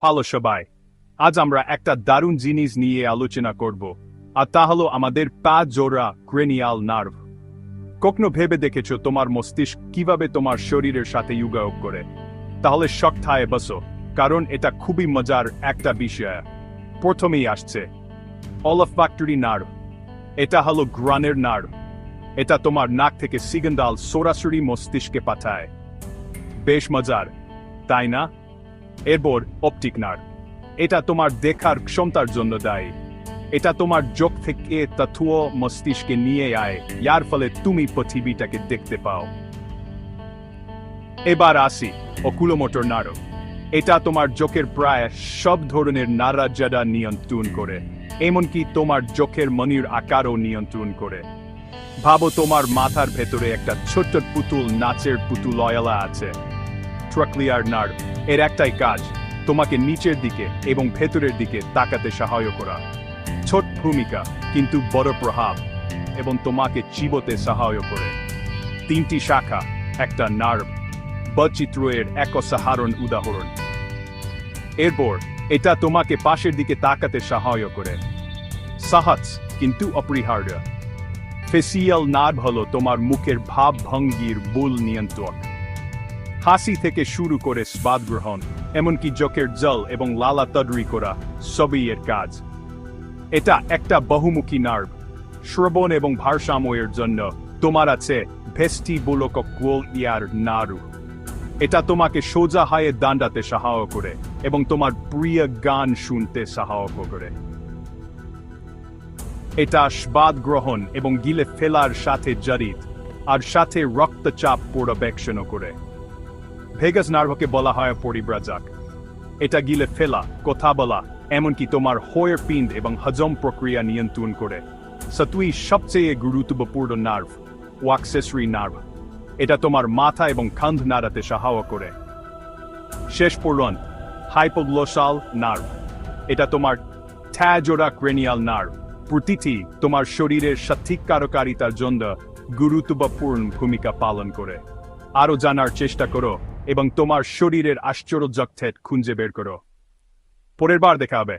Hello সবাই, আজ আমরা একটা দারুণ জিনিস নিয়ে আলোচনা করব, আর তা হলো আমাদের পা জোড়া ক্রেনিয়াল নার্ভ। কখনো ভেবে দেখেছো তোমার মস্তিষ্ক কিভাবে তোমার শরীরের সাথে যোগাযোগ করে? তাহলে শক্তায় বসো, কারণ এটা খুবই মজার একটা বিষয়। প্রথমেই আসছে অলফ্যাক্টরি নার্ভ। এটা হলো ঘ্রাণের নার্ভ। এটা তোমার নাক থেকে সিগন্যাল সরাসরি মস্তিষ্কে পাঠায়। বেশ মজার, তাই না? এরপর অপটিক নার্ভ। এটা তোমার দেখার ক্ষমতার জন্য দায়ী। এটা তোমার চোখ থেকে তথ্য মস্তিষ্কে নিয়ে আয়, যার ফলে তুমি পৃথিবীটাকে দেখতে পাও। এবার আসি অকুলোমোটর নার্ভ। এটা তোমার চোখের প্রায় সব ধরনের নাড়াচাড়া নিয়ন্ত্রণ করে, এমনকি তোমার চোখের মনির আকারও নিয়ন্ত্রণ করে। ভাবো তোমার মাথার ভেতরে একটা ছোট্ট পুতুল, নাচের পুতুল অয়লা আছে। ট্রাকলিয়ার নার্ভ এর একটাই কাজ, তোমাকে নিচের দিকে এবং ভেতরের দিকে তাকাতে সাহায্য করা। ছোট ভূমিকা কিন্তু বড় প্রভাব, এবং তোমাকে চিবোতে সাহায্য করে। তিনটি শাখা, একটা নার্ভ, বৈচিত্র্যের এক অসাধারণ উদাহরণ। এরপর এটা তোমাকে পাশের দিকে তাকাতে সাহায্য করে। সহজ কিন্তু অপরিহার্য। ফেসিয়াল নার্ভ হলো তোমার মুখের ভাব ভঙ্গির মূল নিয়ন্ত্রক। হাসি থেকে শুরু করে স্বাদ গ্রহণ, এমনকি চোখের জল এবং লালা তৈরি করা, সবই এর কাজ। এটা একটা বহুমুখী নার্ভ। শ্রবণ এবং ভারসাম্যের জন্য তোমার আছে ভেস্টিবুলোকোকুলিয়ার নার্ভ। এটা তোমাকে সোজা হয়ে দাঁড়াতে সাহায্য করে এবং তোমার প্রিয় গান শুনতে সাহায্য করে। এটা স্বাদ গ্রহণ এবং গিলে ফেলার সাথে জড়িত, আর সাথে রক্তচাপ পর্যবেক্ষণ করে। ভেগাস নার্ভকে বলা হয় পরিব্রাজক। এটা গিলে ফেলা, কথা বলা, এমনকি তোমার হৃৎপিণ্ড এবং হজম প্রক্রিয়া নিয়ন্ত্রণ করে। সত্যই সবচেয়ে গুরুত্বপূর্ণ নার্ভ অ্যাক্সেসরি নার্ভ। এটা তোমার মাথা এবং কাঁধ নাড়াতে সাহায্য করে। শেষ পর্যন্ত হাইপোগ্লোসাল নার্ভ। এটা তোমার জোড়া ক্রেনিয়াল নার্ভ। প্রতিটি তোমার শরীরের সঠিক কার্যকারিতার জন্য গুরুত্বপূর্ণ ভূমিকা পালন করে। আরও জানার চেষ্টা করো এবং তোমার শরীরের আশ্চর্যজগৎ খুঁজে বের করো। পরের বার দেখা হবে।